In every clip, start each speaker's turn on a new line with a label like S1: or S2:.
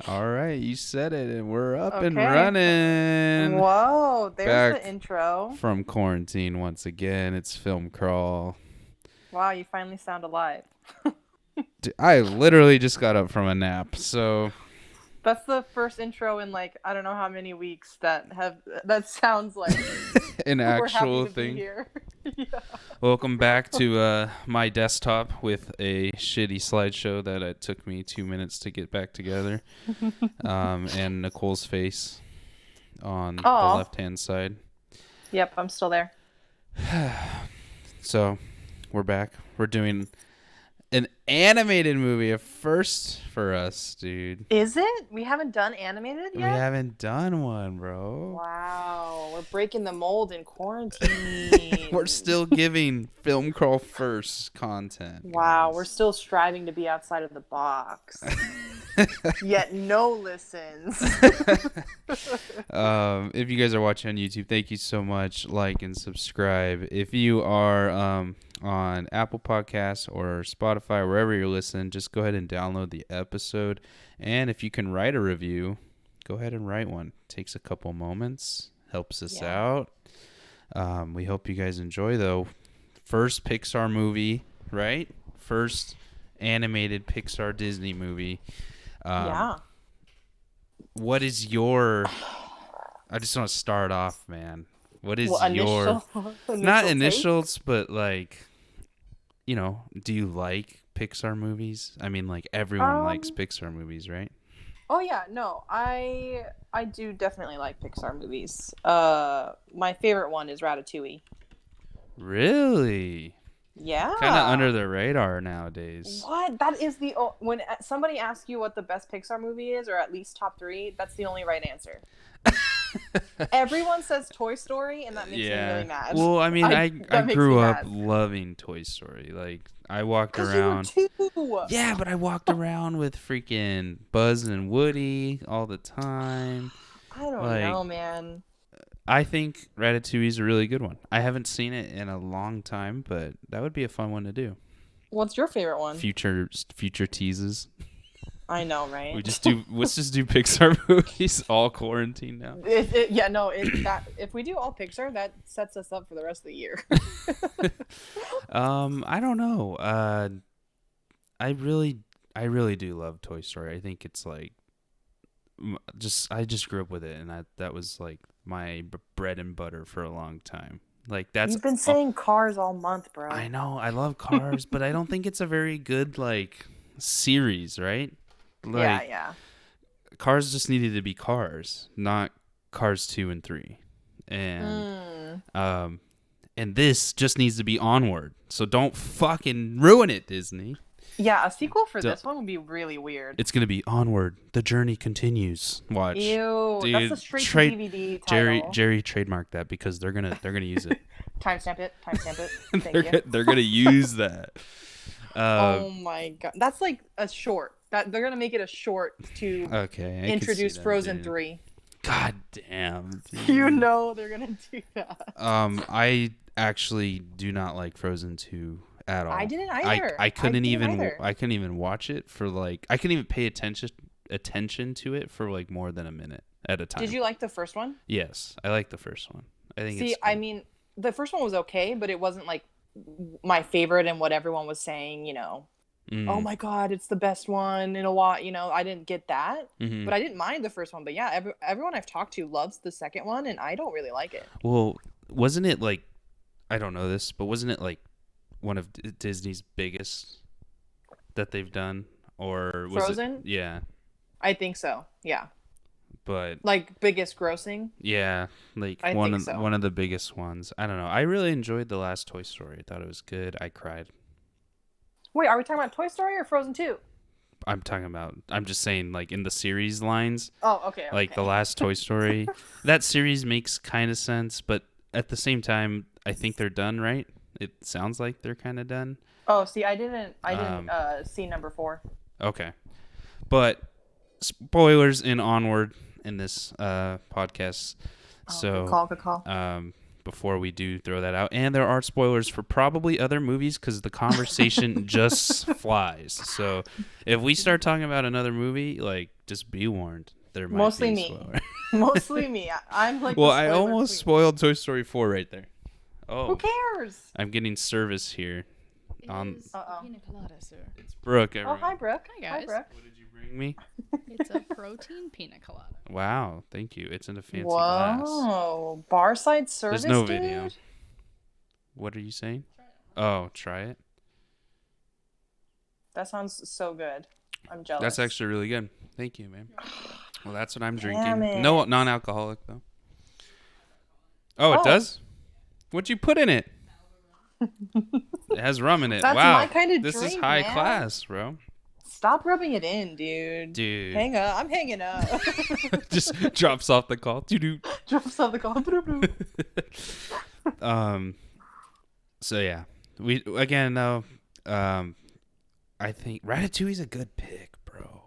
S1: All right, you said it, and we're up and
S2: Okay.
S1: running.
S2: Whoa, there's the
S1: Back
S2: intro.
S1: from quarantine once again. It's film crawl.
S2: Wow, you finally sound alive.
S1: I literally just got up from a nap, so
S2: That's the first intro in like I don't know how many weeks that sounds like
S1: an
S2: we're happy
S1: actual
S2: to be
S1: thing.
S2: here. Yeah.
S1: Welcome back to my desktop with a shitty slideshow that it took me 2 minutes to get back together, and Nicole's face on the
S2: Oh,
S1: left-hand side.
S2: yep, I'm still there.
S1: So we're back. We're doing an animated movie, a first for us, dude.
S2: Is it? We haven't done animated
S1: We
S2: yet?
S1: haven't done one, bro.
S2: Wow, we're breaking the mold in quarantine.
S1: We're still giving film crawl first content,
S2: Wow, we're
S1: guys.
S2: still striving to be outside of the box. Yet no listens.
S1: If you guys are watching on YouTube, thank you so much. Like and subscribe. If you are on Apple Podcasts or Spotify, wherever you're listening, just go ahead and download the episode. And if you can write a review, go ahead and write one. Takes a couple moments, helps us
S2: Yeah.
S1: out. We hope you guys enjoy, though. First Pixar movie, right? First animated Pixar Disney movie.
S2: Yeah.
S1: What is your... I just want to start off, man. What is
S2: Well,
S1: your... Not
S2: initial take.
S1: initials, but like, do you like Pixar movies? I mean, like, everyone likes
S2: Um.
S1: Pixar movies, right?
S2: Oh yeah. No, I do definitely like Pixar movies. My favorite one is Ratatouille.
S1: Really? Kind of
S2: Yeah.
S1: under the radar nowadays.
S2: What? That is when somebody asks you what the best Pixar movie is, or at least top three, that's the only right answer. Everyone says Toy Story, and that makes me really
S1: Yeah.
S2: mad.
S1: Well, I mean, I
S2: That makes me
S1: grew up
S2: mad.
S1: loving Toy Story. Like, I walked
S2: Cause you were
S1: around.
S2: two.
S1: Yeah, but I walked around with freaking Buzz and Woody all the time.
S2: I don't
S1: Like,
S2: know, man.
S1: I think Ratatouille is a really good one. I haven't seen it in a long time, but that would be a fun one to do.
S2: What's your favorite one?
S1: Future teases.
S2: I know, right?
S1: Let's just do Pixar movies all quarantine now.
S2: Yeah, no, that if we do all Pixar, that sets us up for the rest of the year.
S1: I don't know. I really do love Toy Story. I think it's like I just grew up with it, and that was like my bread and butter for a long time. Like that's
S2: You've been saying Cars all month,
S1: I
S2: bro.
S1: know I love Cars, but I don't think it's a very good like series, right?
S2: Yeah,
S1: Like
S2: yeah.
S1: Cars just needed to be Cars, not Cars 2 and 3. And
S2: Mm.
S1: um and this just needs to be Onward. So don't fucking ruin it, Disney.
S2: Yeah, a sequel for
S1: Don't-
S2: this one would be really weird.
S1: It's going to be Onward. The journey continues. Watch.
S2: Ew, that's a
S1: Dude,
S2: straight to DVD title.
S1: Jerry trademarked that because they're going to use it.
S2: Timestamp it. Timestamp it. Thank
S1: they're
S2: you.
S1: they're going to use that.
S2: Oh my god, that's like a short. That they're gonna make it a short to
S1: Okay.
S2: introduce Frozen 3.
S1: God damn. Dude.
S2: You know they're gonna do that.
S1: I actually do not like Frozen 2 at all.
S2: I didn't either.
S1: I couldn't
S2: didn't
S1: even
S2: either.
S1: I couldn't even watch it for like I couldn't even pay attention to it for like more than a minute at a time.
S2: Did you like the first one?
S1: Yes, I like the first one. I think
S2: See,
S1: it's
S2: I
S1: cool.
S2: mean, the first one was okay, but it wasn't like my favorite and what everyone was saying, oh
S1: Mm.
S2: my god, it's the best one in a while, I didn't get that.
S1: Hmm.
S2: But I didn't mind the first one. But yeah, everyone I've talked to loves the second one, and I don't really like it.
S1: Well, wasn't it like I don't know this, but wasn't it like one of Disney's biggest that they've done, or was
S2: Frozen?
S1: it? Yeah,
S2: I think so. Yeah.
S1: but
S2: Like biggest grossing?
S1: yeah, like
S2: I
S1: one
S2: think
S1: of
S2: so.
S1: one of the biggest ones. I don't know. I really enjoyed the last Toy Story. I thought it was good. I cried.
S2: Wait, are we talking about Toy Story or Frozen 2?
S1: I'm just saying, like in the series lines,
S2: Oh, okay.
S1: like the last Toy Story. That series makes kind of sense, but at the same time, I think they're done, right? It sounds like they're kind of done.
S2: Oh, see, I didn't
S1: Um,
S2: see number 4.
S1: Okay. But spoilers in Onward in this podcast.
S2: Oh,
S1: So
S2: good call.
S1: um before we do throw that out. And there are spoilers for probably other movies because the conversation just flies. So if we start talking about another movie, like, just be warned. There might
S2: Mostly
S1: be
S2: me.
S1: spoiler.
S2: Mostly me. I'm like.
S1: Well,
S2: the
S1: I
S2: spoiler
S1: almost
S2: queen.
S1: spoiled Toy Story 4 right there. Oh,
S2: Who cares?
S1: I'm getting service here.
S3: It
S1: On-
S3: is a pina colada, sir.
S1: It's Brooke.
S2: Oh,
S1: Everyone.
S2: hi, Brooke.
S3: Hi, guys.
S2: Brooke.
S1: What did you bring me?
S3: It's a protein pina colada.
S1: Wow, thank you. It's in a fancy glass.
S2: Whoa, bar side service.
S1: There's no
S2: dude?
S1: video. What are you saying? Oh, try it.
S2: That sounds so good. I'm jealous.
S1: That's actually really good. Thank you, man. Well, that's what I'm
S2: Damn
S1: drinking.
S2: it.
S1: No, non-alcoholic though. Oh, it
S2: Oh.
S1: does? What'd you put in it? It has rum in it.
S2: That's
S1: wow.
S2: my kind of
S1: this
S2: drink,
S1: is high
S2: man.
S1: class, bro.
S2: Stop rubbing it in, dude.
S1: Dude.
S2: Hang up. I'm hanging up.
S1: Just drops off the call. Doo-doo.
S2: Drops off the call.
S1: So yeah. We again though, I think Ratatouille's a good pick, bro.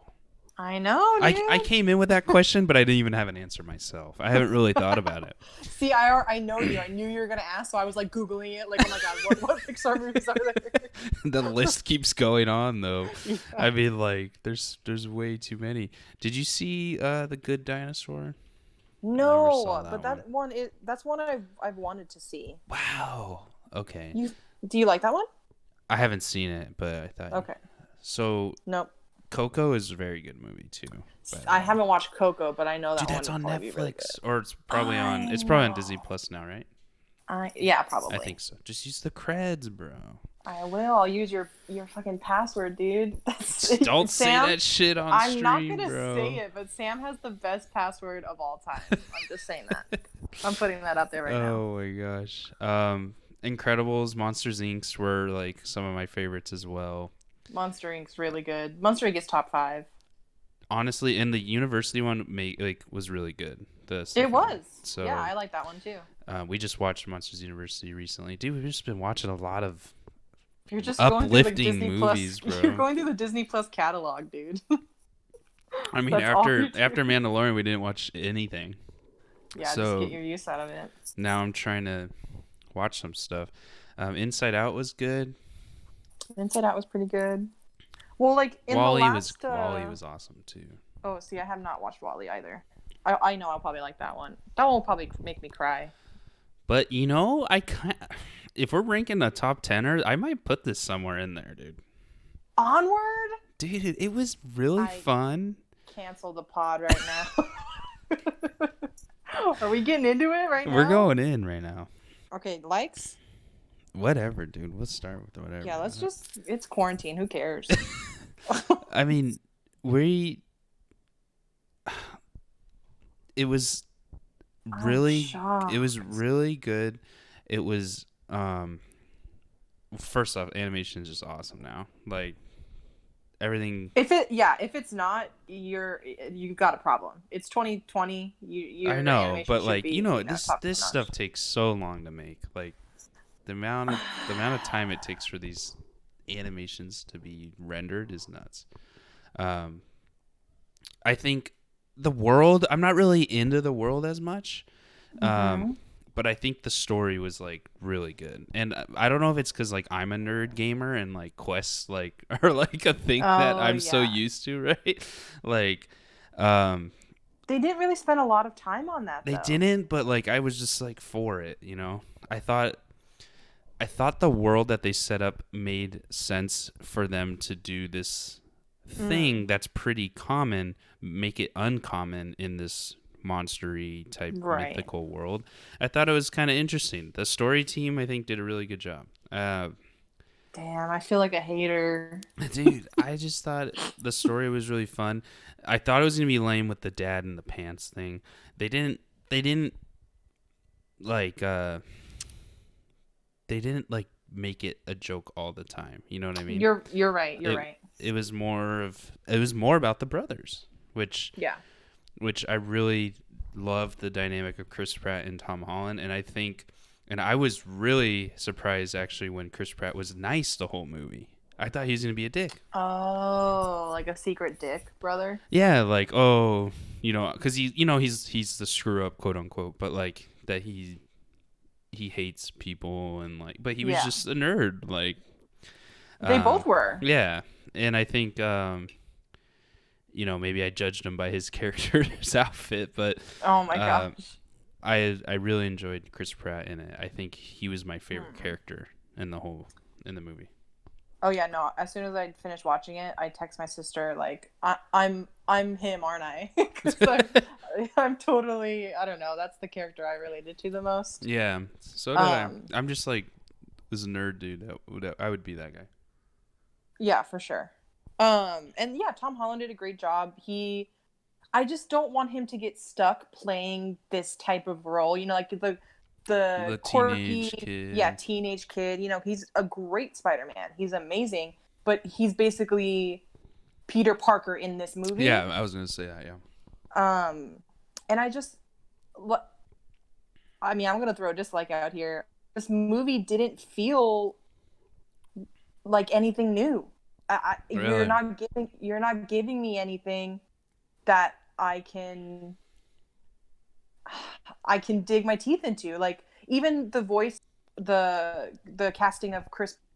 S2: I know, dude.
S1: I came in with that question, but I didn't even have an answer myself. I haven't really thought about it.
S2: See, I know you. I knew you were gonna ask, so I was like Googling it. Like, oh my god, what Pixar movies are there?
S1: The list keeps going on though.
S2: Yeah.
S1: I mean, like, there's way too many. Did you see The Good Dinosaur?
S2: No,
S1: saw that
S2: but that that's one I've wanted to see.
S1: Wow. Okay.
S2: Do you like that one?
S1: I haven't seen it, but I thought.
S2: Okay.
S1: So
S2: Nope.
S1: Coco is a very good movie too. But,
S2: I haven't watched Coco, but I know that
S1: dude,
S2: one
S1: that's
S2: would
S1: on
S2: probably be really
S1: Netflix, or it's probably on.
S2: I
S1: It's probably on
S2: know.
S1: Disney Plus now, right?
S2: Yeah, probably.
S1: I think so. Just use the creds, bro.
S2: I will. I'll use your fucking password, dude.
S1: Don't say
S2: Sam,
S1: that shit on
S2: I'm
S1: stream,
S2: not gonna
S1: bro.
S2: say it, but Sam has the best password of all time. I'm just saying that. I'm putting that out there right now.
S1: Oh my gosh. Incredibles, Monsters Inc. were like some of my favorites as well.
S2: Monster Inc.'s really good. Monster Inc. is top 5.
S1: Honestly, and the university one was really good.
S2: It was.
S1: So
S2: Yeah, I like that one too.
S1: we just watched Monsters University recently. Dude, we've just been watching a lot of
S2: You're just
S1: uplifting
S2: going through the Disney
S1: movies,
S2: Plus,
S1: bro.
S2: You're going through the Disney Plus catalog, dude.
S1: I mean,
S2: That's all
S1: after
S2: you're doing.
S1: after Mandalorian, we didn't watch anything.
S2: Yeah,
S1: So-
S2: just get your use out of it.
S1: Now I'm trying to watch some stuff. Inside Out was good.
S2: Inside Out was pretty good. Well, like in
S1: Wall-E
S2: the last,
S1: was awesome too.
S2: Oh, see, I have not watched Wall-E either. I know I'll probably like that one. That one will probably make me cry.
S1: But if we're ranking a top 10er, I might put this somewhere in there, dude.
S2: Onward?
S1: Dude, it was really fun.
S2: Cancel the pod right now. Are we getting into it right now?
S1: We're going in right now.
S2: Okay, likes?
S1: Whatever, dude. Let's start with whatever.
S2: Yeah, it's quarantine. Who cares?
S1: I mean, it was really good. It was first off, animation is just awesome now. Like everything.
S2: If it's not, you've got a problem. It's 2020.
S1: I know, but like
S2: top
S1: this
S2: notch.
S1: stuff takes so long to make. Like the amount of time it takes for these animations to be rendered is nuts. I think the world, I'm not really into the world as much. But I think the story was like really good. And I don't know if it's cuz like I'm a nerd gamer and like quests like are like a thing that I'm so used to, right? Like
S2: they didn't really spend a lot of time on that.
S1: They didn't, but like I was just like for it, you know. I thought the world that they set up made sense for them to do this thing that's pretty common, make it uncommon in this monstery type mythical world. I thought it was kind of interesting. The story team, I think, did a really good job.
S2: Damn, I feel like a hater.
S1: Dude, I just thought the story was really fun. I thought it was gonna be lame with the dad in the pants thing. They didn't make it a joke all the time. You know what I mean?
S2: You're right. You're right.
S1: It was more about the brothers, which I really loved the dynamic of Chris Pratt and Tom Holland, and I was really surprised actually when Chris Pratt was nice the whole movie. I thought he was gonna be a dick.
S2: Oh, like a secret dick, brother.
S1: Yeah, like because he's the screw up, quote unquote, but like that he he hates people and like, but he was
S2: Yeah.
S1: just a nerd. Like
S2: They both were.
S1: Yeah, and I think maybe I judged him by his character's outfit, but
S2: Oh my gosh.
S1: I really enjoyed Chris Pratt in it. I think he was my favorite character in the movie.
S2: Oh yeah, no. As soon as I finished watching it, I text my sister like, I'm him, aren't I? 'Cause I'm totally, I don't know. That's the character I related to the most.
S1: Yeah, so did I. I'm just like this nerd dude. I would be that guy.
S2: Yeah, for sure. And yeah, Tom Holland did a great job. I just don't want him to get stuck playing this type of role. You know, like the quirky,
S1: teenage kid.
S2: Yeah, teenage kid. You know, he's a great Spider-Man. He's amazing, but he's basically Peter Parker in this movie.
S1: Yeah, I was gonna say that. Yeah.
S2: And I'm gonna throw a dislike out here. This movie didn't feel like anything new.
S1: Really?
S2: You're not giving me anything that I can dig my teeth into. Like even the voice, the casting of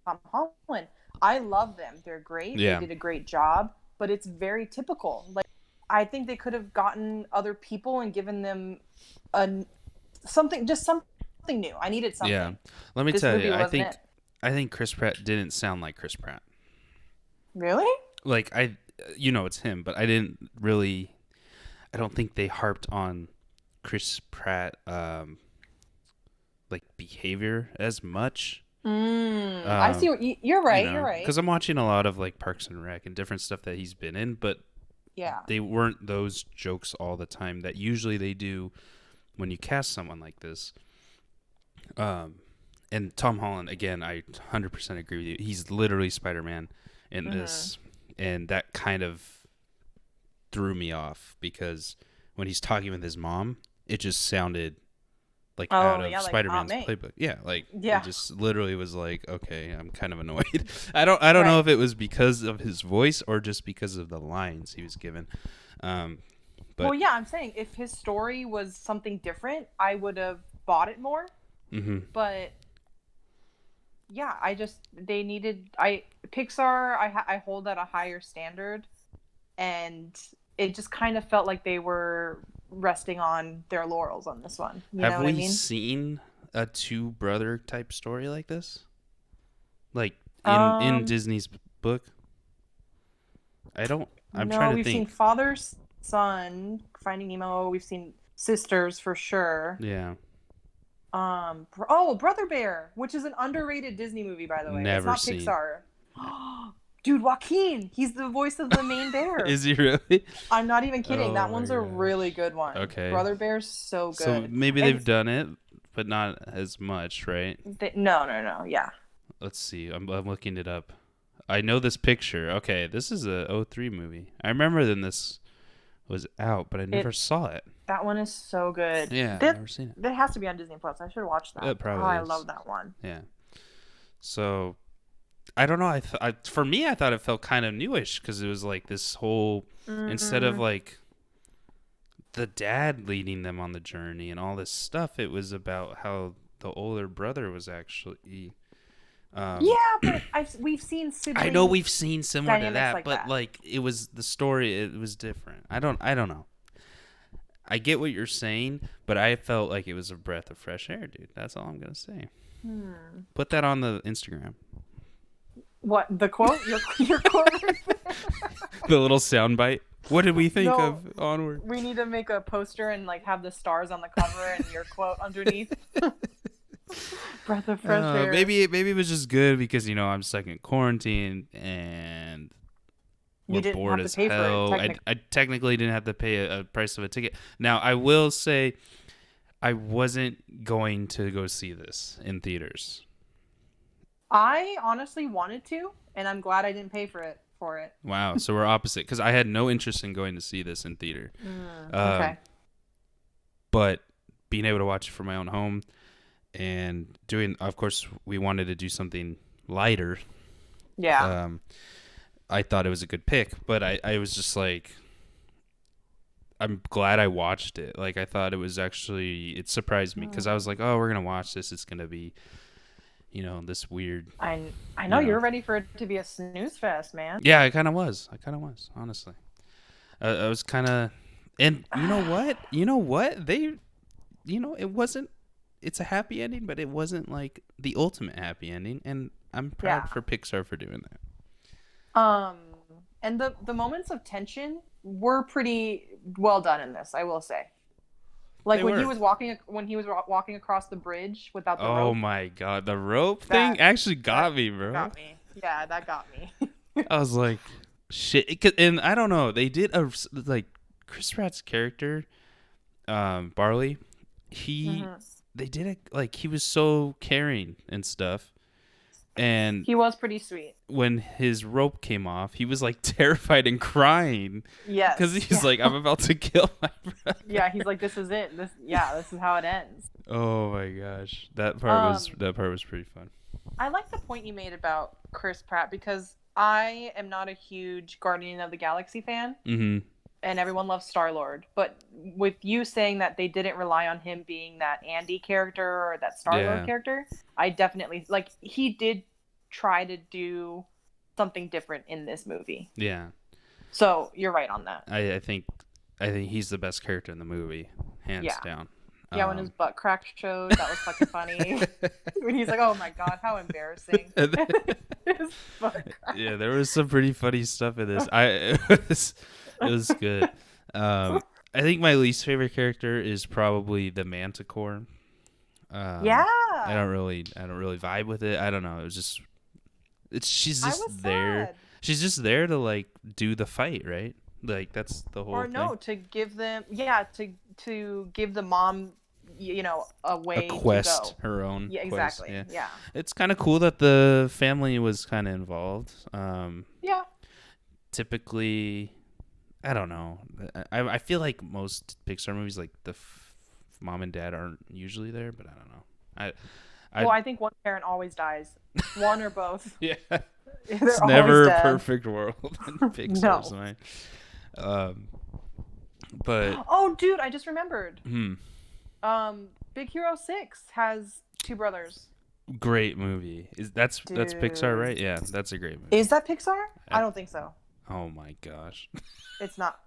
S2: Tom Holland, I love them. They're great.
S1: Yeah.
S2: They did a great job, but it's very typical. Like I think they could have gotten other people and given them something new. I needed something.
S1: Yeah. Let me
S2: This
S1: tell
S2: movie
S1: you,
S2: wasn't it.
S1: I think Chris Pratt didn't sound like Chris Pratt.
S2: Really?
S1: Like it's him, but I don't think they harped on Chris Pratt like behavior as much.
S2: I see what you're right. You're right.
S1: Because I'm watching a lot of like Parks and Rec and different stuff that he's been in, but
S2: yeah,
S1: they weren't those jokes all the time that usually they do when you cast someone like this. And Tom Holland, again, I 100% agree with you. He's literally Spider-Man in this, and that kind of threw me off because when he's talking with his mom, it just sounded like out of Spider-Man's playbook. Yeah, it just literally was like, okay, I'm kind of annoyed. I don't know if it was because of his voice or just because of the lines he was given. But
S2: well, yeah, I'm saying if his story was something different, I would have bought it more.
S1: Mm-hmm.
S2: But yeah, Pixar. I hold at a higher standard, and it just kind of felt like they were resting on their laurels on this one. You know what I mean?
S1: Seen a two brother type story like this? Like in Disney's book? I'm trying to
S2: we've
S1: think.
S2: seen Father, Son, Finding Nemo. We've seen Sisters for sure.
S1: Yeah.
S2: Brother Bear, which is an underrated Disney movie, by the way.
S1: Never
S2: it's not
S1: seen.
S2: Pixar. Dude, Joaquin, he's the voice of the main bear.
S1: Is he really?
S2: I'm not even kidding.
S1: Oh
S2: that one's a
S1: gosh.
S2: really good one.
S1: Okay.
S2: Brother Bear's so good.
S1: So maybe they've done it, but not as much, right?
S2: No. Yeah.
S1: Let's see. I'm looking it up. I know this picture. Okay, this is a 2003 movie. I remember when this was out, but I never saw it.
S2: That one is so good.
S1: Yeah, I've never seen it.
S2: That has to be on Disney Plus. I should watch that.
S1: It probably
S2: I
S1: is.
S2: love that one.
S1: Yeah. So, I don't know. For me, I thought it felt kind of newish because it was like this whole instead of like the dad leading them on the journey and all this stuff, it was about how the older brother was actually.
S2: Yeah, but we've seen siblings.
S1: I know we've seen similar to that,
S2: like
S1: but
S2: that.
S1: like it was the story. It was different. I don't know. I get what you're saying, but I felt like it was a breath of fresh air, dude. That's all I'm gonna say. Put that on the Instagram.
S2: What, the quote? Your quote?
S1: The little soundbite. What did we think of Onward?
S2: We need to make a poster and like have the stars on the cover and your quote underneath. Breath of fresh air.
S1: Maybe it was just good because I'm stuck in quarantine and we're bored as hell. I technically didn't have to pay a price of a ticket. Now I will say, I wasn't going to go see this in theaters.
S2: I honestly wanted to, and I'm glad I didn't pay for it.
S1: Wow, so we're opposite because I had no interest in going to see this in theater.
S2: Okay.
S1: But being able to watch it from my own home and of course, we wanted to do something lighter.
S2: Yeah.
S1: I thought it was a good pick, but I was just like, I'm glad I watched it. Like I thought it was actually it surprised me because I was like, oh, we're gonna watch this. It's gonna be, this weird.
S2: I know you're ready for it to be a snooze fest, man.
S1: Yeah, I kind of was. Honestly. I was kind of, and you know what? They, it wasn't. It's a happy ending, but it wasn't like the ultimate happy ending, and I'm proud for Pixar for doing that.
S2: And the moments of tension were pretty well done in this, I will say. Like when he was walking across the bridge without the rope.
S1: Oh my god, the rope thing actually got me, bro.
S2: Got me. Yeah, that got me.
S1: I was like, shit. And I don't know. They did Chris Pratt's character, Barley. They did it like he was so caring and stuff. And
S2: he was pretty sweet.
S1: When his rope came off, he was like terrified and crying.
S2: Yes.
S1: Because he's like, I'm about to kill my brother.
S2: Yeah, he's like, this is it. This is how it ends.
S1: Oh my gosh. That part was pretty fun.
S2: I like the point you made about Chris Pratt because I am not a huge Guardian of the Galaxy fan.
S1: Mm-hmm.
S2: And everyone loves Star-Lord. But with you saying that they didn't rely on him being that Andy character or that Star-Lord character, I definitely, he did try to do something different in this movie.
S1: Yeah.
S2: So, you're right on that.
S1: I think he's the best character in the movie, hands down.
S2: Yeah, when his butt crack showed, that was fucking funny. When he's like, oh my god, how embarrassing. His butt crack.
S1: Yeah, there was some pretty funny stuff in this. It was good. I think my least favorite character is probably the Manticore.
S2: Yeah.
S1: I don't really vibe with it. I don't know. She's just there.
S2: Sad.
S1: She's just there to like do the fight, right? Like that's the whole thing.
S2: Or no, to give them to give the mom a way
S1: a quest,
S2: to go.
S1: Her own
S2: yeah,
S1: quest.
S2: Exactly. Yeah.
S1: It's kind of cool that the family was kind of involved.
S2: Yeah.
S1: Typically, I don't know. I feel like most Pixar movies, like the mom and dad aren't usually there, but I don't know.
S2: I think one parent always dies. One or both.
S1: Yeah.
S2: It's
S1: never a perfect world in Pixar's mind. But
S2: oh, dude, I just remembered. Big Hero 6 has two brothers.
S1: Great movie. That's Pixar, right? Yeah, that's a great movie.
S2: Is that Pixar? I don't think so.
S1: Oh my gosh.
S2: It's not.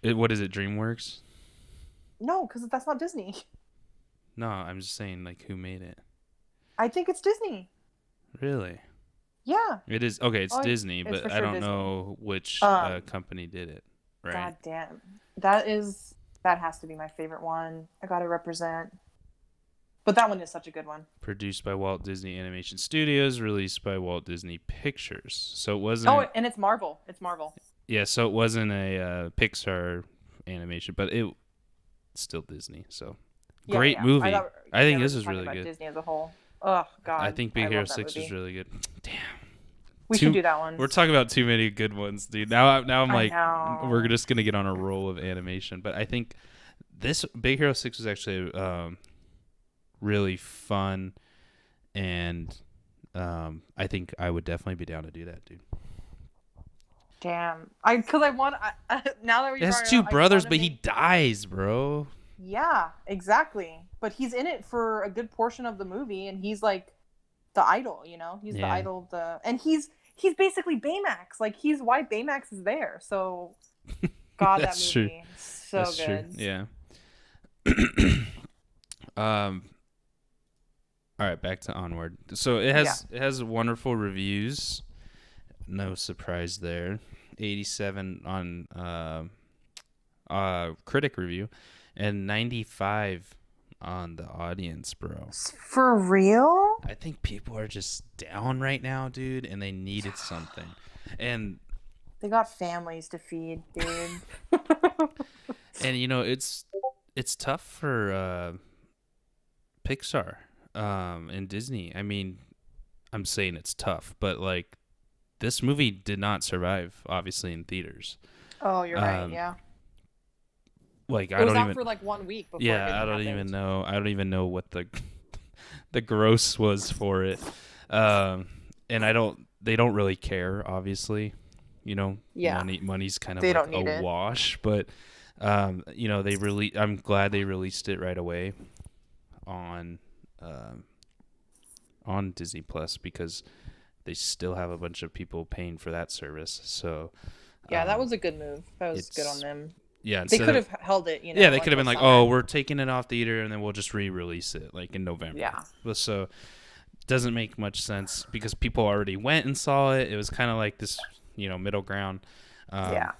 S1: What is it? DreamWorks?
S2: No, because that's not Disney.
S1: No, I'm just saying, like, who made it?
S2: I think it's Disney.
S1: Really?
S2: Yeah.
S1: It is. Okay, it's Disney, but I don't know which company did it. Right.
S2: God damn. That has to be my favorite one. I gotta represent. But that one is such a good one.
S1: Produced by Walt Disney Animation Studios, released by Walt Disney Pictures. So it wasn't.
S2: Oh, and it's Marvel.
S1: Yeah, so it wasn't a Pixar animation, but it's still Disney. So great movie. I think this is really good.
S2: Disney as a whole. Oh God.
S1: I think Big Hero 6 is really good. Damn.
S2: We should do that one.
S1: We're talking about too many good ones, dude. Now I'm like, we're just gonna get on a roll of animation. But I think this Big Hero 6 is actually really fun, and I think I would definitely be down to do that, dude.
S2: Damn, now that
S1: he has two brothers, but he dies, bro.
S2: Yeah, exactly. But he's in it for a good portion of the movie, and he's like the idol, He's the idol of and he's basically Baymax. Like he's why Baymax is there. So, God, that movie,
S1: true.
S2: So
S1: That's
S2: good.
S1: True. Yeah. All right, back to Onward. So it has wonderful reviews. No surprise there. 87 on critic review, and 95 on the audience, bro.
S2: For real?
S1: I think people are just down right now, dude, and they needed something. And
S2: they got families to feed, dude.
S1: And it's tough for Pixar and Disney. I mean, I'm saying it's tough, but like this movie did not survive, obviously, in theaters.
S2: Oh, you're right. Yeah.
S1: Like
S2: it was out for like 1 week before.
S1: Yeah, I don't even know. I don't even know what the gross was for it. And they don't really care, obviously.
S2: Yeah.
S1: Money's kind of
S2: they
S1: like
S2: don't need
S1: a wash, but I'm glad they released it right away on Disney Plus because they still have a bunch of people paying for that service. So
S2: yeah, that was a good move. That was good on them.
S1: Yeah,
S2: they could have held it.
S1: Yeah, they could have been like, "Oh, we're taking it off theater and then we'll just re-release it like in November."
S2: Yeah.
S1: So it doesn't make much sense because people already went and saw it. It was kind of like this, middle ground.
S2: Yeah.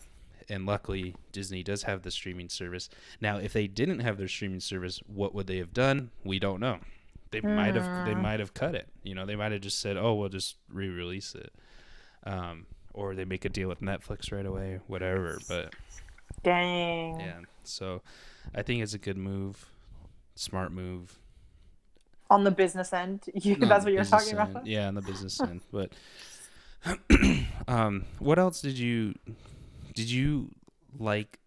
S1: And luckily, Disney does have the streaming service. Now, if they didn't have their streaming service, what would they have done? We don't know. They might have cut it. They might have just said, "Oh, we'll just re-release it," or they make a deal with Netflix right away, whatever. But
S2: dang.
S1: Yeah. So, I think it's a good move, smart move.
S2: On the business end, that's what you're talking about.
S1: Yeah, on the business end. But what else did you like?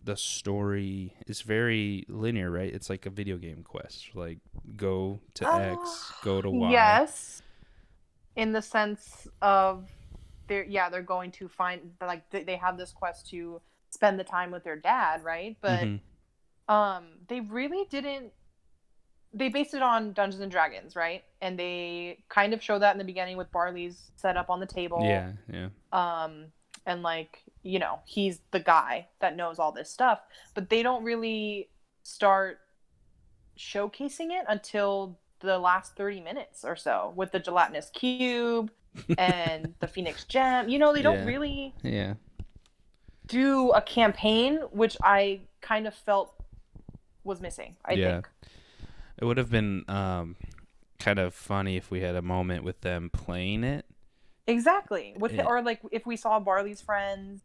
S1: The story is very linear, right? It's like a video game quest. Like go to X, go to Y.
S2: Yes. In the sense of they're going to find, like, they have this quest to spend the time with their dad, right? But they really didn't. They based it on Dungeons and Dragons, right? And they kind of show that in the beginning with Barley's set up on the table.
S1: Yeah.
S2: And like, he's the guy that knows all this stuff, but they don't really start showcasing it until the last 30 minutes or so with the gelatinous cube and the Phoenix gem. They don't really do a campaign, which I kind of felt was missing, I think.
S1: It would have been kind of funny if we had a moment with them playing it.
S2: Exactly. Or like if we saw Barley's friends,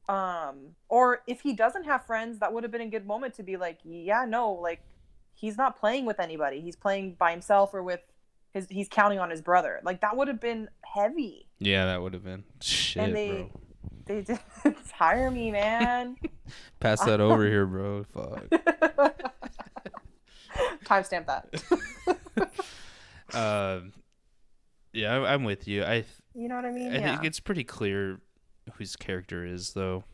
S2: or if he doesn't have friends, that would have been a good moment to be like, like he's not playing with anybody. He's playing by himself or he's counting on his brother. Like that would have been heavy.
S1: Yeah, that would have been shit,
S2: and
S1: bro.
S2: They did hire me, man.
S1: Pass that over here, bro. Fuck.
S2: Timestamp that.
S1: Yeah, I'm with you.
S2: You know what I mean?
S1: I think it's pretty clear whose character is, though,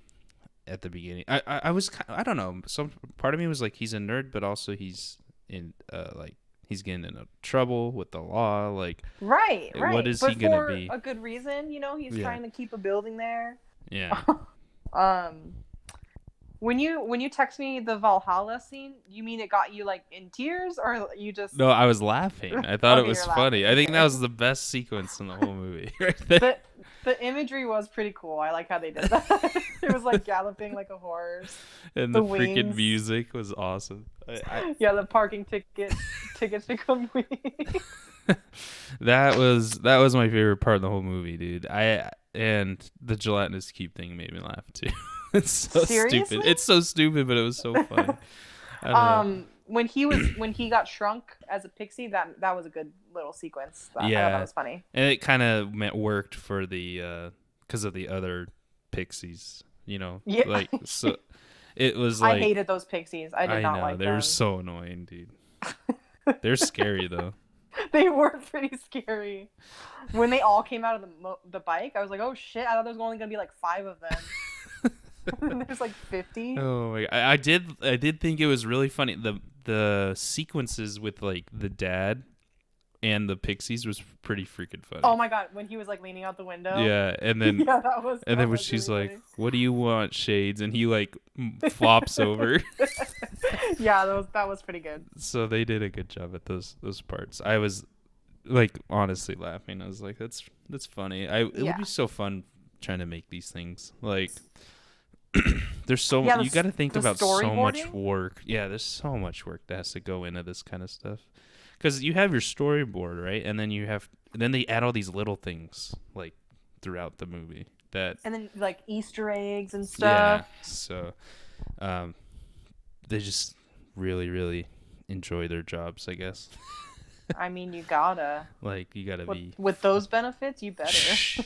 S1: at the beginning. I was, I don't know. Some part of me was like, he's a nerd, but also he's in, he's getting into trouble with the law. Like,
S2: right.
S1: What is he gonna be?
S2: For a good reason, he's trying to keep a building there.
S1: Yeah.
S2: When you text me the Valhalla scene, you mean it got you like in tears, or you just?
S1: No, I was laughing. I thought it was funny. I think that was the best sequence in the whole movie. Right there.
S2: The imagery was pretty cool. I like how they did that. It was like galloping like a horse.
S1: And the freaking music was awesome.
S2: The parking tickets become wings.
S1: That was my favorite part of the whole movie, dude. And the gelatinous cube thing made me laugh too. It's so
S2: Seriously?
S1: stupid. It's so stupid, but it was so funny.
S2: When he got shrunk as a pixie, that was a good little sequence. I thought that was funny.
S1: And it kind of worked for the because of the other pixies, Yeah. Like so, it was like
S2: I hated those pixies. I did not like them.
S1: They were so annoying, dude. They're scary though.
S2: They were pretty scary. When they all came out of the bike, I was like, oh shit! I thought there was only gonna be like 5 of them. There's like 50.
S1: Oh my God. I did think it was really funny. The sequences with like the dad and the pixies was pretty freaking funny.
S2: Oh my God, when he was like leaning out the window.
S1: Yeah, and then when she's really like, funny. "What do you want, Shades?" and he like flops over.
S2: Yeah, that was pretty good.
S1: So they did a good job at those parts. I was like honestly laughing. I was like, "That's funny." It would be so fun trying to make these things like. There's so you got to think about so much work. Yeah, there's so much work that has to go into this kind of stuff. Because you have your storyboard, right? And then they add all these little things like throughout the movie and
S2: then like Easter eggs and stuff.
S1: Yeah. So, they just really, really enjoy their jobs, I guess.
S2: I mean, you gotta
S1: be
S2: with those benefits. You better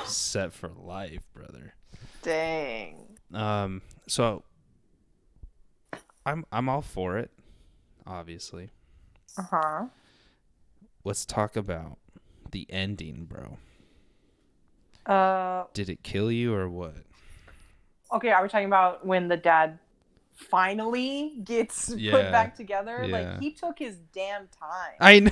S1: set for life, brother.
S2: Dang.
S1: So I'm all for it, obviously.
S2: Uh-huh.
S1: Let's talk about the ending, bro. Did it kill you or what?
S2: Okay, are we talking about when the dad finally gets put back together? Like,
S1: Yeah.
S2: he took his damn time.
S1: I know.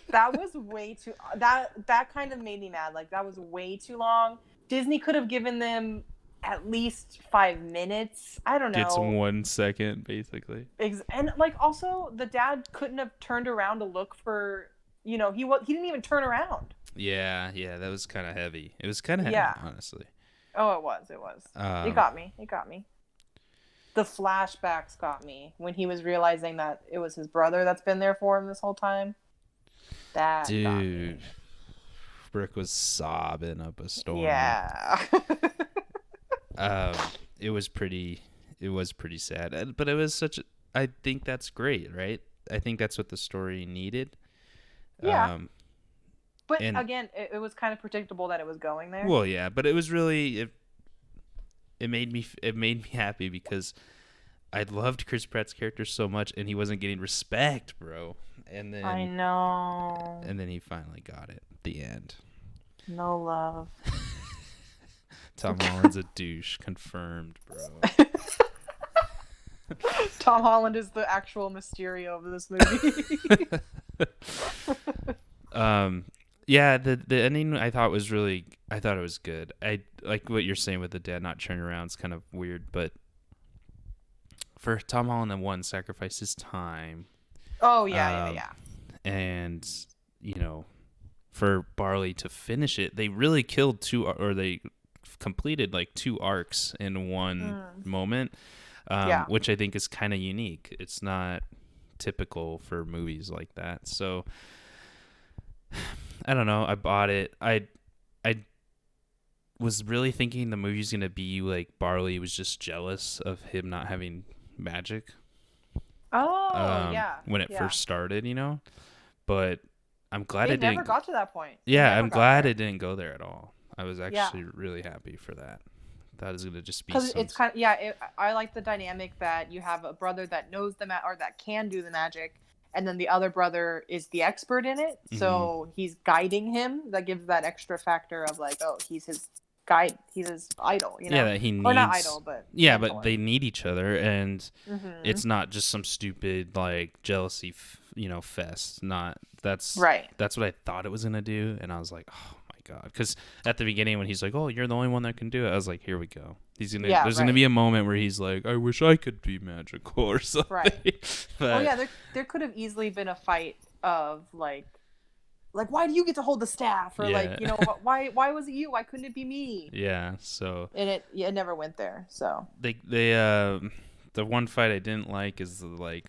S2: That was way too. That kind of made me mad. Like, that was way too long. Disney could have given them at least 5 minutes. I don't
S1: Gets
S2: know.
S1: 1 second, basically.
S2: And like, also, the dad couldn't have turned around to look for. He didn't even turn around.
S1: Yeah, that was kind of heavy. It was kind of heavy,
S2: Yeah.
S1: honestly.
S2: Oh, it was. It got me. The flashbacks got me when he was realizing that it was his brother that's been there for him this whole time. That got me.
S1: Dude, Brooke was sobbing up a storm.
S2: Yeah.
S1: It was pretty sad, but it was I think that's great, right? I think that's what the story needed.
S2: Yeah. But again, it was kind of predictable that it was going there.
S1: Well, yeah, but it was really it made me happy because I loved Chris Pratt's character so much, and he wasn't getting respect, bro. And then
S2: I know.
S1: And then he finally got it at the end.
S2: No love.
S1: Tom Holland's a douche, confirmed, bro.
S2: Tom Holland is the actual Mysterio of this movie.
S1: Yeah, the ending I thought it was good. I like what you're saying with the dad not turning around. It's kind of weird, but for Tom Holland, one sacrificed his time.
S2: Oh yeah.
S1: And for Barley to finish it, they really killed they completed like 2 arcs in one moment, which I think is kind of unique. It's not typical for movies like that. So I don't know. I bought it. I was really thinking the movie's gonna be like Barley was just jealous of him not having magic.
S2: Oh,
S1: when it first started, but I'm glad it
S2: never got to that point.
S1: Yeah, I'm glad it didn't go there at all. I was actually really happy for that. That is gonna just be
S2: because it's kind of I like the dynamic that you have a brother that knows or that can do the magic, and then the other brother is the expert in it, so he's guiding him. That gives that extra factor of like, oh, he's his guide, he's his idol,
S1: Yeah, that he needs.
S2: Or not idol, but
S1: but they need each other, and it's not just some stupid like jealousy, fest. That's right. That's what I thought it was gonna do, and I was like, oh my god, because at the beginning when he's like, oh, you're the only one that can do it, I was like, here we go. There's gonna be a moment where he's like, I wish I could be magical or something. Right. But,
S2: there could have easily been a fight of like why do you get to hold the staff, or why was it you? Why couldn't it be me?
S1: Yeah. So.
S2: And it never went there. So.
S1: They the one fight I didn't like is we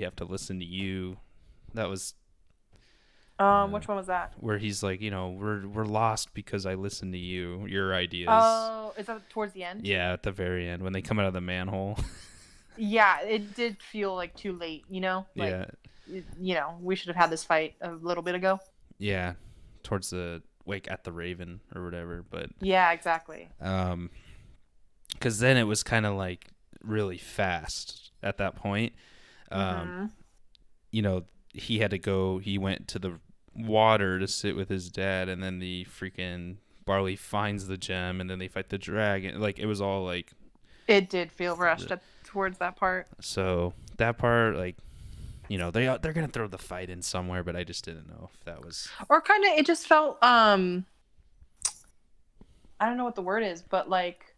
S1: have to listen to you. That was.
S2: Which one was that?
S1: Where he's like, we're lost because I listened to you, your ideas.
S2: Oh, is that towards the end?
S1: Yeah, at the very end when they come out of the manhole.
S2: Yeah, it did feel like too late, we should have had this fight a little bit ago.
S1: Yeah, towards the at the Raven or whatever, but
S2: yeah, exactly.
S1: Because then it was kind of like really fast at that point. He had to go. He went to the water to sit with his dad, and then the freaking Barley finds the gem, and then they fight the dragon. Like, it was all like.
S2: It did feel rushed towards that part.
S1: So that part, they're gonna throw the fight in somewhere, but I just didn't know if that was.
S2: Or kind of, it just felt I don't know what the word is, but like.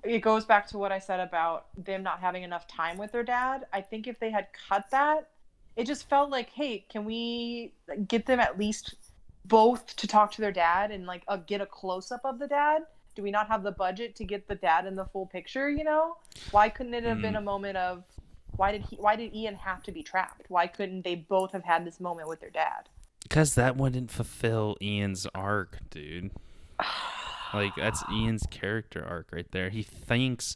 S2: It goes back to what I said about them not having enough time with their dad. I think if they had cut that, it just felt like, hey, can we get them at least both to talk to their dad and like get a close-up of the dad? Do we not have the budget to get the dad in the full picture, Why couldn't it have been a moment of why did Ian have to be trapped? Why couldn't they both have had this moment with their dad?
S1: Because that wouldn't fulfill Ian's arc, dude. Like, that's Ian's character arc right there. He thinks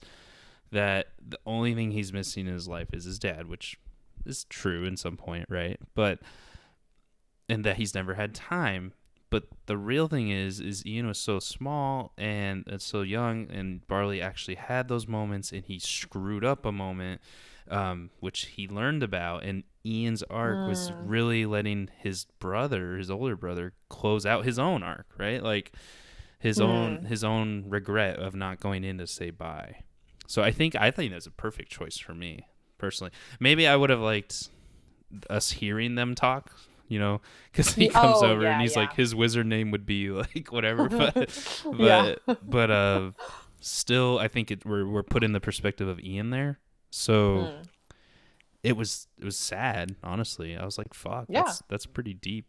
S1: that the only thing he's missing in his life is his dad, which is true in some point, right? And that he's never had time. But the real thing is Ian was so small and so young, and Barley actually had those moments, and he screwed up a moment, which he learned about. And Ian's arc was really letting his older brother, close out his own arc, right? Like, his own regret of not going in to say bye. So I think that's a perfect choice for me personally. Maybe I would have liked us hearing them talk, because he comes over and he's like, his wizard name would be like whatever, but still, I think we're put in the perspective of Ian there, so it was sad. Honestly, I was like, fuck, that's pretty deep.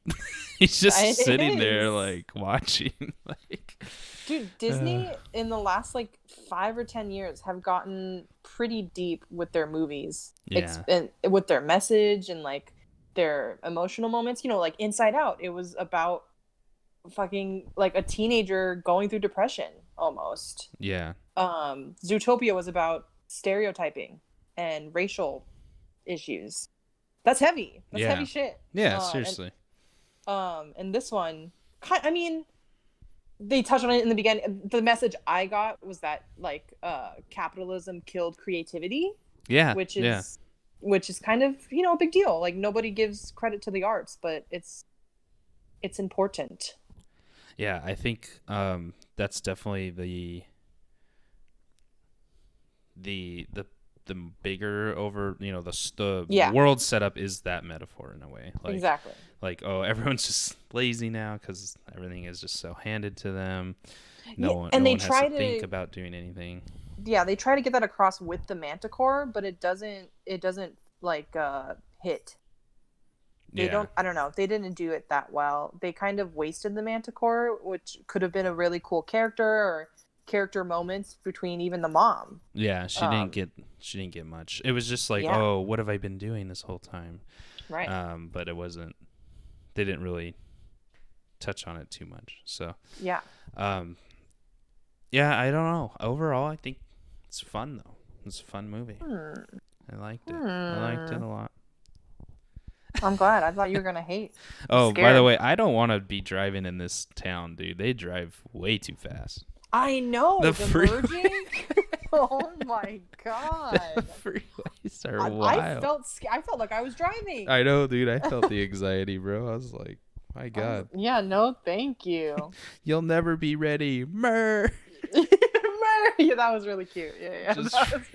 S1: He's just sitting there like watching, like.
S2: Dude, Disney in the last like 5 or 10 years have gotten pretty deep with their movies, and with their message and like their emotional moments. Like Inside Out, it was about fucking like a teenager going through depression almost.
S1: Yeah.
S2: Zootopia was about stereotyping and racial issues. That's heavy. That's heavy shit.
S1: Yeah, seriously.
S2: And this one, I mean, they touched on it in the beginning. The message I got was that like capitalism killed creativity.
S1: Yeah.
S2: Which is kind of, a big deal. Like nobody gives credit to the arts, but it's important.
S1: Yeah, I think that's definitely the bigger over, the world setup is that metaphor in a way. Like,
S2: exactly.
S1: Like, oh, everyone's just lazy now because everything is just so handed to them. No one has to think about doing anything.
S2: Yeah, they try to get that across with the Manticore, but it doesn't like hit. They don't. I don't know. They didn't do it that well. They kind of wasted the Manticore, which could have been a really cool character or character moments between even the mom.
S1: Yeah, she didn't get much. It was just like, oh, what have I been doing this whole time?
S2: Right.
S1: But it wasn't. They didn't really touch on it too much. So.
S2: Yeah.
S1: Yeah, I don't know. Overall, I think it's fun though. It's a fun movie. I liked it. I liked it a lot.
S2: I'm glad. I thought you were gonna hate.
S1: Oh, by the way, I don't want to be driving in this town, dude. They drive way too fast.
S2: I know. The
S1: freeway.
S2: Oh my god.
S1: The freeways are wild.
S2: I felt like I was driving.
S1: I know, dude. I felt the anxiety, bro. I was like, my god.
S2: Yeah, no, thank you.
S1: You'll never be ready. Mer.
S2: Yeah, that was really cute. Yeah.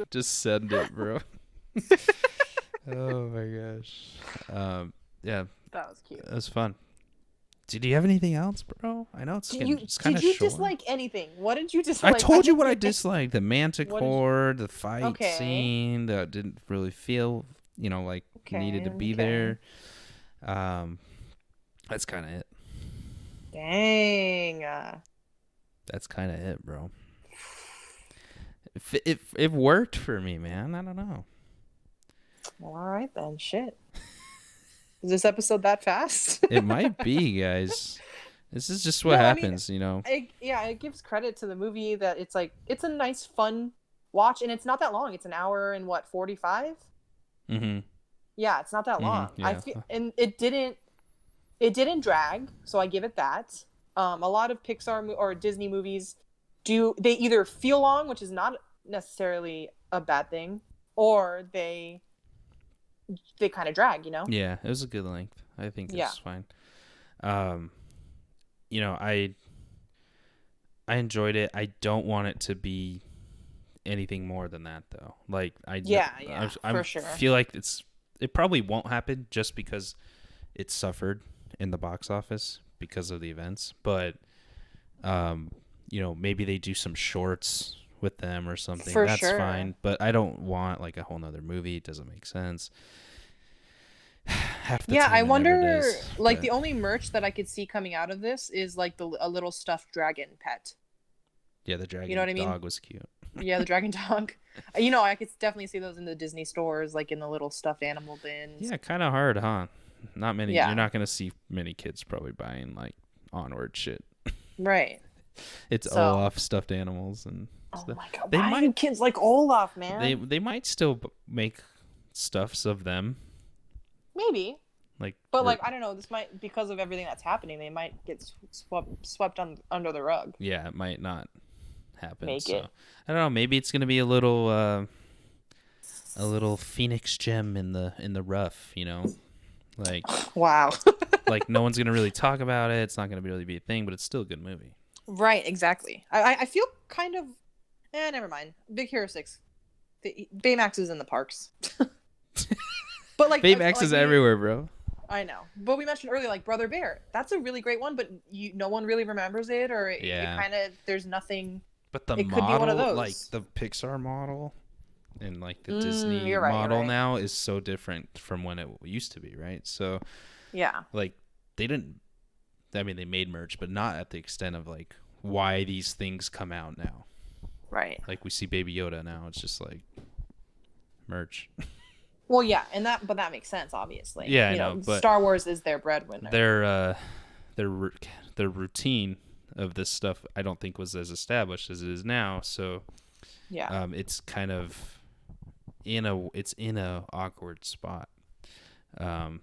S1: Just send it, bro. Oh my gosh. Yeah.
S2: That was cute.
S1: That was fun. Did you have anything else, bro? I know it's kind of short.
S2: Did you dislike anything? What did you dislike?
S1: I told you what I disliked. The Manticore, the fight scene that didn't really feel, like needed to be there. That's kind of it.
S2: Dang.
S1: That's kind of it, bro. It worked for me, man. I don't know.
S2: Well, all right then. Shit. Is this episode that fast?
S1: It might be, guys. This is just what happens,
S2: It gives credit to the movie that it's a nice, fun watch, and it's not that long. It's an hour and 45?
S1: Mm-hmm.
S2: Yeah, it's not that long.
S1: Yeah.
S2: And it didn't drag, so I give it that. A lot of Pixar or Disney movies they either feel long, which is not necessarily a bad thing, or they kind of drag,
S1: Yeah, it was a good length. I think it's fine. I enjoyed it. I don't want it to be anything more than that, though. Like,
S2: for sure.
S1: Feel like it probably won't happen just because it suffered in the box office because of the events. But, maybe they do some shorts with them or something. That's fine. But I don't want like a whole nother movie. It doesn't make sense.
S2: I wonder, the only merch that I could see coming out of this is like a little stuffed dragon pet.
S1: Yeah, the dragon dog was cute.
S2: Yeah, the dragon dog. I could definitely see those in the Disney stores, like in the little stuffed animal bins.
S1: Yeah, kind of hard, huh? Not many. Yeah. You're not gonna see many kids probably buying like Onward shit.
S2: Right.
S1: It's Olaf stuffed animals and stuff.
S2: Oh my god! Why do kids like Olaf, man?
S1: They might still make stuffs of them.
S2: Maybe. But I don't know. This might, because of everything that's happening, they might get swept under the rug.
S1: Yeah, it might not happen.
S2: I
S1: don't know. Maybe it's gonna be a little phoenix gem in the rough. Like
S2: wow.
S1: Like no one's gonna really talk about it. It's not gonna really be a thing, but it's still a good movie.
S2: Right, exactly. I feel kind of never mind. Big Hero 6. Baymax is in the parks. But like
S1: Baymax is everywhere, bro.
S2: I know. But we mentioned earlier like Brother Bear. That's a really great one, but no one really remembers it, or it kind of there's nothing.
S1: But the
S2: it
S1: model,
S2: could be one of those.
S1: like the Pixar model and like the Disney model now is so different from when it used to be, right? So
S2: yeah.
S1: Like they made merch, but not at the extent of like why these things come out now.
S2: Right.
S1: Like we see Baby Yoda now. It's just like merch.
S2: Well, yeah, but that makes sense, obviously.
S1: Yeah, I know. But
S2: Star Wars is their breadwinner.
S1: Their routine of this stuff, I don't think was as established as it is now. So
S2: yeah,
S1: it's kind of in a awkward spot. Do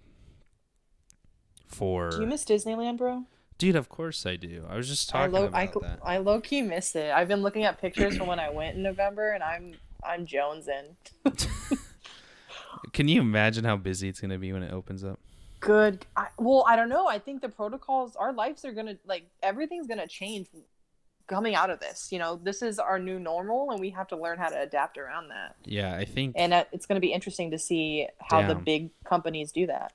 S2: you miss Disneyland, bro?
S1: Dude, of course I do. I was just talking about that.
S2: I low-key miss it. I've been looking at pictures from when I went in November, and I'm jonesing.
S1: Can you imagine how busy it's going to be when it opens up?
S2: Good. I don't know. I think the protocols, our lives are going to, like, everything's going to change coming out of this. This is our new normal, and we have to learn how to adapt around that.
S1: Yeah, I think.
S2: And it's going to be interesting to see how the big companies do that.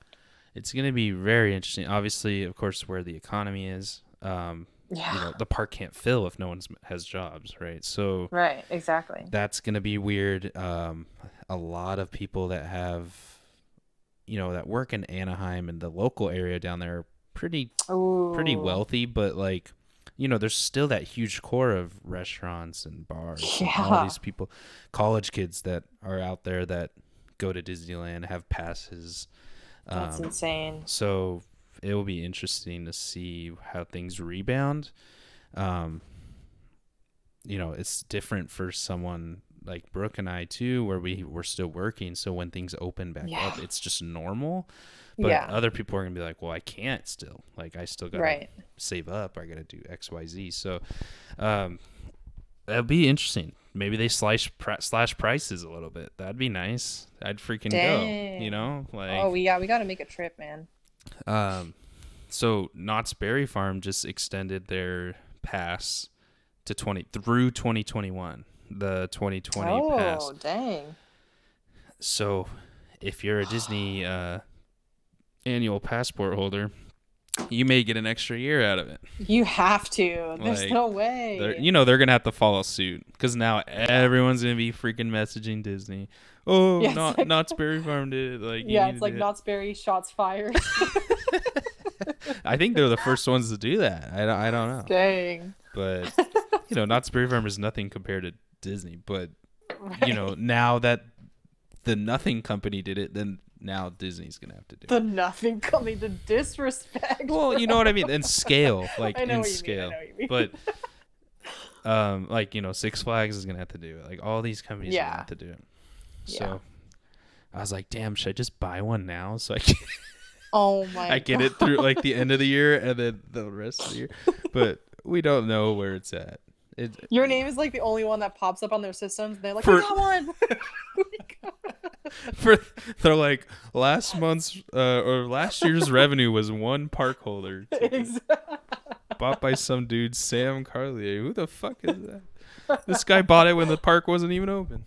S1: It's going to be very interesting. Obviously, of course, where the economy is. The park can't fill if no one has jobs, right? So
S2: right, exactly.
S1: That's going to be weird. A lot of people that have, that work in Anaheim and the local area down there are pretty wealthy, but like, there's still that huge core of restaurants and bars.
S2: Yeah.
S1: And all these people, college kids that are out there that go to Disneyland, have passes.
S2: That's insane.
S1: So it will be interesting to see how things rebound. It's different for someone like Brooke and I too, where we're still working. So when things open back up, it's just normal. But other people are going to be like, well, I can't still. Like, I still got to save up. I got to do X, Y, Z. So that'll be interesting. Maybe they slash prices a little bit. That'd be nice. I'd freaking go, Like,
S2: we got to make a trip, man.
S1: So Knott's Berry Farm just extended their pass to through 2021. The 2020 pass.
S2: Oh, dang.
S1: So if you're a Disney annual passport holder, you may get an extra year out of it.
S2: You have to. There's no way.
S1: They're going to have to follow suit because now everyone's going to be freaking messaging Disney. Oh, Knott's Berry Farm did it. Like,
S2: it's like Knott's Berry shots fired.
S1: I think they're the first ones to do that. I don't know.
S2: Dang.
S1: But, Knott's Berry Farm is nothing compared to Disney. But, now that the Nothing Company did it, then now Disney's going to have to do it.
S2: The Nothing Company, the disrespect.
S1: Well, you know what I mean? And scale. Like, in scale.
S2: I know what you mean.
S1: But, Six Flags is going to have to do it. Like, all these companies are going to have to do it. So, I was like, damn, should I just buy one now so I can...
S2: Oh my!
S1: I get it through like the end of the year and then the rest of the year, but we don't know where it's at.
S2: Your name is like the only one that pops up on their systems. They're like, "We got one."
S1: They're like, last month's or last year's revenue was one park holder bought by some dude, Sam Carlier. Who the fuck is that? This guy bought it when the park wasn't even open.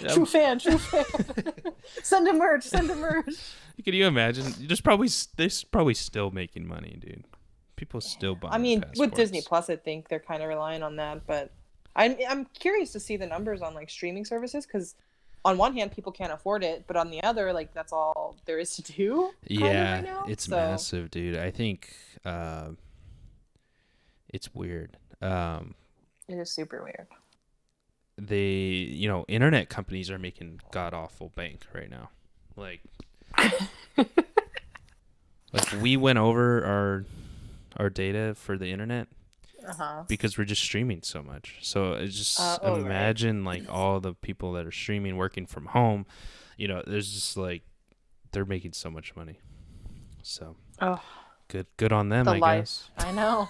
S2: True fan. Send him merch.
S1: Can you imagine? They're probably still making money, dude. People still buy.
S2: I mean,
S1: passports.
S2: With Disney Plus, I think they're kind of relying on that. But I'm curious to see the numbers on like streaming services because on one hand, people can't afford it, but on the other, like that's all there is to do.
S1: Yeah,
S2: right now,
S1: it's massive, dude. I think it's weird.
S2: It is super weird.
S1: Internet companies are making god awful bank right now. Like we went over our data for the internet because we're just streaming so much. So it's just imagine like all the people that are streaming, working from home. There's just like they're making so much money. So good on them, I guess.
S2: I know.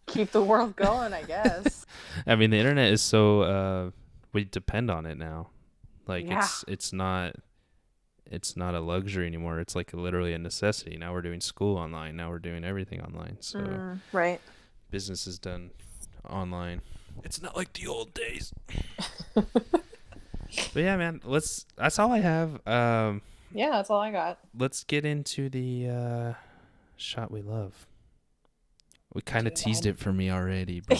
S2: Keep the world going, I guess.
S1: I mean, the internet is so we depend on it now. Like it's not a luxury anymore. It's like literally a necessity. Now we're doing school online. Now we're doing everything online. So
S2: right.
S1: business is done online. It's not like the old days. But yeah, man, that's all I have.
S2: Yeah, that's all I got.
S1: Let's get into the shot we love. We kind of teased it for me already, bro.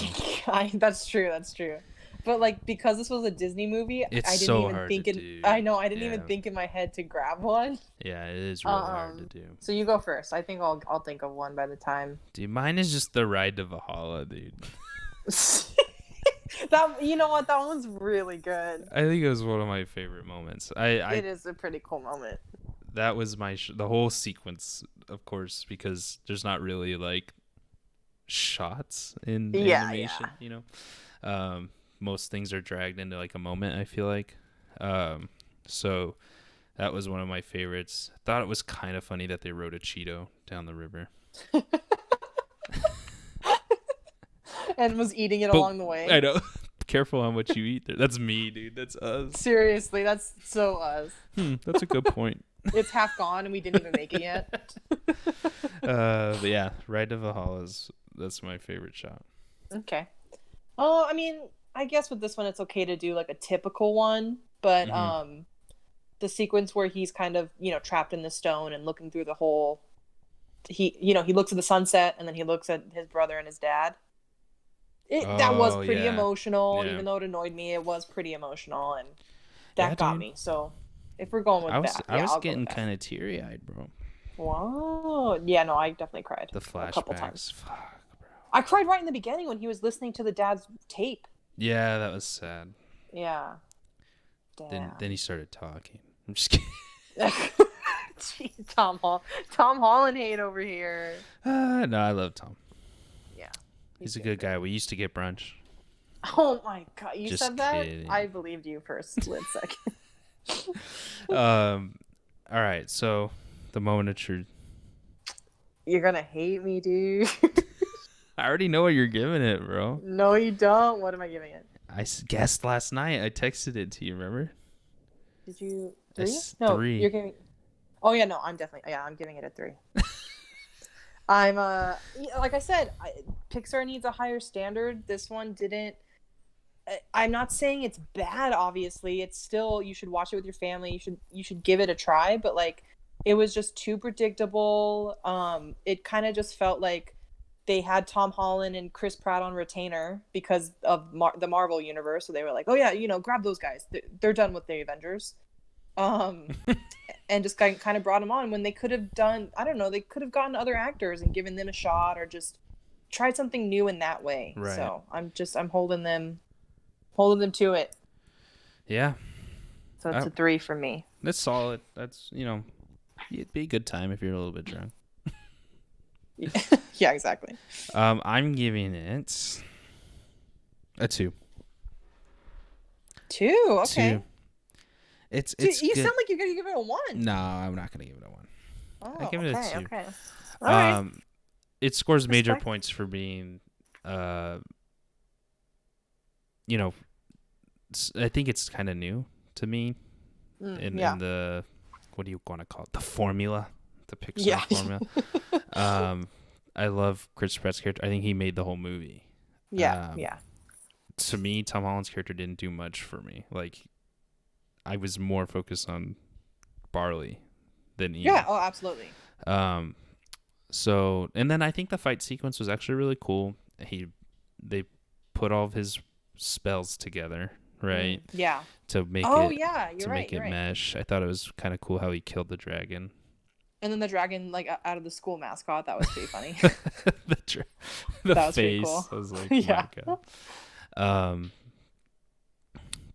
S2: That's true. But like, because this was a Disney movie,
S1: It's
S2: I didn't
S1: so
S2: even
S1: hard
S2: think
S1: to
S2: in.
S1: do.
S2: I know, I didn't
S1: Yeah.
S2: even think in my head to grab one.
S1: Yeah, it is really hard to do.
S2: So you go first. I think I'll think of one by the time.
S1: Dude, mine is just the ride to Valhalla, dude.
S2: That, you know what? That one's really good.
S1: I think it was one of my favorite moments.
S2: It is a pretty cool moment.
S1: That was my the whole sequence, of course, because there's not really like shots in animation, you know. Most things are dragged into like a moment, I feel like. So that was one of my favorites. I thought it was kind of funny that they rode a Cheeto down the river.
S2: And was eating it along the way.
S1: I know. Careful how much you eat there. That's me, dude. That's us.
S2: Seriously, that's so us.
S1: That's a good point.
S2: It's half gone and we didn't even make it yet.
S1: But yeah, Ride to Valhalla that's my favorite shot.
S2: Okay. Oh, I mean, I guess with this one it's okay to do like a typical one, but the sequence where he's kind of, you know, trapped in the stone and looking through the hole, he looks at the sunset and then he looks at his brother and his dad. That was pretty emotional. Yeah. Even though it annoyed me, it was pretty emotional, and that got me. So if we're going with that,
S1: I was getting kind of teary-eyed, bro.
S2: Wow. Yeah, no, I definitely cried.
S1: The flashbacks.
S2: A couple times.
S1: Fuck, bro.
S2: I cried right in the beginning when he was listening to the dad's tape.
S1: Yeah, that was sad.
S2: Yeah. Damn.
S1: Then he started talking. I'm just kidding.
S2: Jeez, Tom Holland hate over here.
S1: No, I love Tom.
S2: Yeah.
S1: He's a good guy. We used to get brunch.
S2: Oh my god, you
S1: Just
S2: said that?
S1: kidding.
S2: I believed you for a split second.
S1: All right, so the moment of truth.
S2: You're gonna hate me, dude.
S1: I already know what you're giving it, bro.
S2: No, you don't. What am I giving it?
S1: I guessed last night. I texted it to you, remember?
S2: Did you 3?
S1: It's
S2: no,
S1: 3.
S2: You're giving. Oh yeah, no, I'm giving it a 3. I'm like I said, Pixar needs a higher standard. This one didn't. I'm not saying it's bad. Obviously, it's still, you should watch it with your family. You should give it a try. But like, it was just too predictable. It kind of just felt like they had Tom Holland and Chris Pratt on retainer because of the Marvel universe. So they were like, oh yeah, grab those guys. They're done with the Avengers. And just kind of brought them on when they could have done, I don't know, they could have gotten other actors and given them a shot or just tried something new in that way. Right. So I'm holding them to it.
S1: Yeah.
S2: So it's a 3 for me.
S1: That's solid. That's, it'd be a good time if you're a little bit drunk.
S2: Yeah, exactly.
S1: I'm giving it a 2.
S2: 2? Okay.
S1: 2. It's
S2: you
S1: good.
S2: sound like you're gonna give it a 1.
S1: No, I'm not gonna give it a 1.
S2: Oh,
S1: I give it a 2.
S2: Okay. All right.
S1: It scores major points for being, I think it's kind of new to me in the, what do you want to call it? The formula, the Pixar formula. I love Chris Pratt's character. I think he made the whole movie.
S2: Yeah.
S1: To me, Tom Holland's character didn't do much for me. Like, I was more focused on Barley than Ian.
S2: Yeah. Oh, absolutely.
S1: So, and then I think the fight sequence was actually really cool. They put all of his spells together, right?
S2: Yeah.
S1: To make it mesh. I thought it was kind of cool how he killed the dragon.
S2: And then the dragon, like, out of the school mascot, that was pretty funny.
S1: the
S2: that was
S1: face.
S2: pretty cool.
S1: I was like, yeah. My God.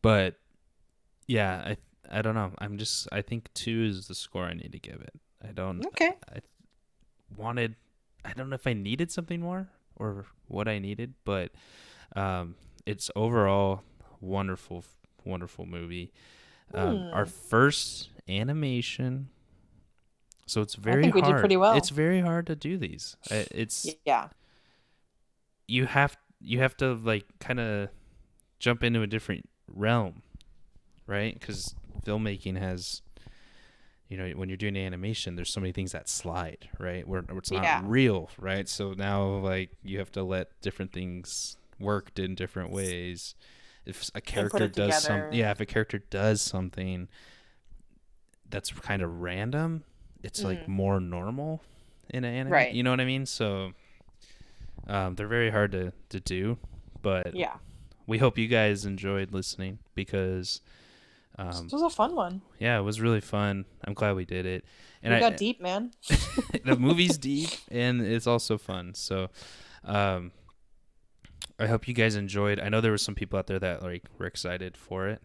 S1: But yeah, I don't know. I think 2 is the score I need to give it. I don't.
S2: Okay.
S1: I don't know if I needed something more or what I needed, but it's overall wonderful, wonderful movie. Our first animation, so it's very hard. I think we did pretty well. It's very hard to do these. You have to like kind of jump into a different realm, right? Because filmmaking has, when you're doing animation, there's so many things that slide, right? Where it's not
S2: Yeah.
S1: real, right? So now, like, you have to let different things worked in different ways. If a character does something, if a character does something that's kind of random, it's like more normal in an anime.
S2: Right.
S1: You know what I mean? So they're very hard to do, but
S2: Yeah.
S1: we hope you guys enjoyed listening because
S2: This was a fun one.
S1: yeah, it was really fun. I'm glad we did it. And
S2: We got deep, man.
S1: The movie's deep and it's also fun. So I hope you guys enjoyed. I know there were some people out there that like were excited for it.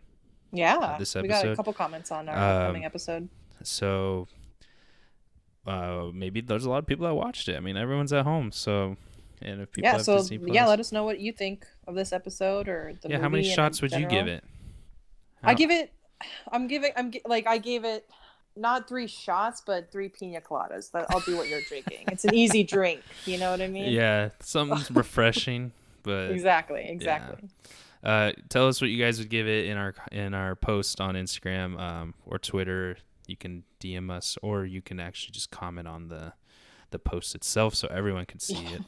S2: Yeah.
S1: This
S2: We
S1: episode.
S2: got a couple comments on our upcoming episode.
S1: So maybe there's a lot of people that watched it. I mean, everyone's at home, so and if people have Disney Plus,
S2: let us know what you think of this episode or the movie.
S1: How many shots would you give it?
S2: I gave it not 3 shots, but 3 pina coladas. I'll do what you're drinking. It's an easy drink. You know what I mean?
S1: Yeah, something's refreshing, but
S2: exactly.
S1: Yeah. Tell us what you guys would give it in our post on Instagram or Twitter. You can DM us, or you can actually just comment on the post itself, so everyone can see it.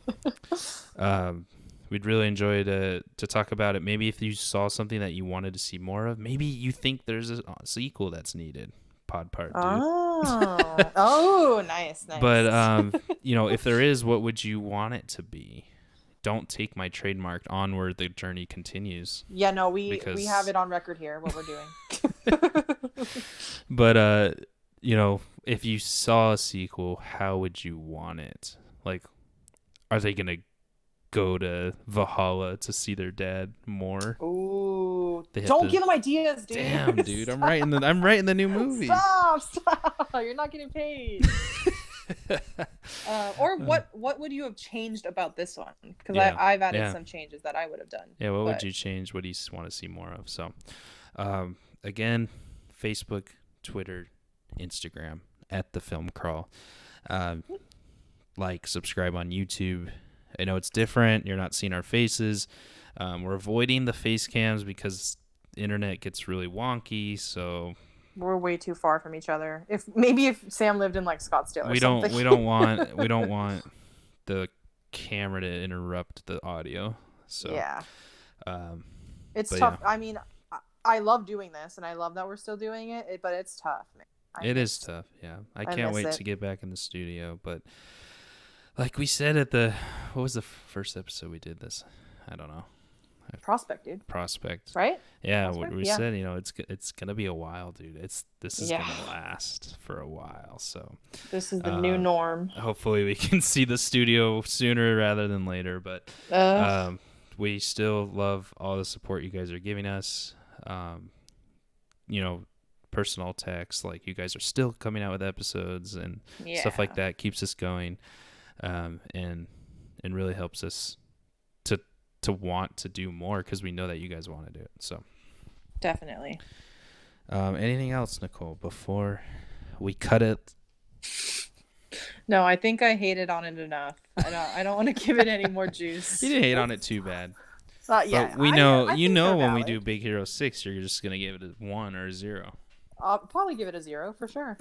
S1: We'd really enjoy to talk about it. Maybe if you saw something that you wanted to see more of, maybe you think there's a sequel that's needed. Pod Part 2.
S2: Oh, nice.
S1: But if there is, what would you want it to be? Don't take my trademark. Onward, the journey continues.
S2: Yeah, no, we have it on record here what we're doing.
S1: But if you saw a sequel, how would you want it? Like, are they gonna go to Valhalla to see their dad more?
S2: Ooh, don't give them ideas, dude.
S1: Damn, dude, I'm writing the new movie.
S2: Stop! You're not getting paid. Or what would you have changed about this one? Because I've added some changes that I would have done.
S1: Yeah, what would you change? What do you want to see more of? So, again, Facebook, Twitter, Instagram at The Film Crawl. Like, subscribe on YouTube. I know it's different. You're not seeing our faces. We're avoiding the face cams because the internet gets really wonky. So
S2: we're way too far from each other. If Sam lived in like Scottsdale or something.
S1: we don't want the camera to interrupt the audio. So
S2: yeah, it's tough.
S1: Yeah.
S2: I mean, I love doing this, and I love that we're still doing it. But it's tough, man.
S1: It is tough. Yeah, I can't wait to get back in the studio, but. Like we said what was the first episode we did this? I don't know.
S2: Prospect, dude.
S1: Prospect.
S2: Right?
S1: Yeah, Prospect? What we said, it's going to be a while, dude. This is going to last for a while. So
S2: this is the new norm.
S1: Hopefully we can see the studio sooner rather than later, but we still love all the support you guys are giving us. Personal text, like you guys are still coming out with episodes and stuff like that keeps us going. And really helps us to want to do more because we know that you guys want to do it. So
S2: definitely.
S1: Anything else, Nicole, before we cut it?
S2: No, I think I hated on it enough. I don't want to give it any more juice.
S1: You didn't hate on it too bad.
S2: Yeah,
S1: but we know
S2: I
S1: when we do Big Hero 6, you're just gonna give it a 1 or a 0.
S2: I'll probably give it a 0 for sure.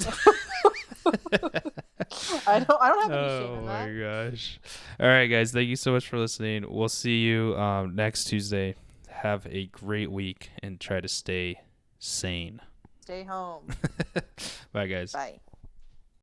S2: I don't have any shame in that.
S1: Oh my gosh. All right, guys. Thank you so much for listening. We'll see you next Tuesday. Have a great week and try to stay sane.
S2: Stay home.
S1: Bye, guys.
S2: Bye.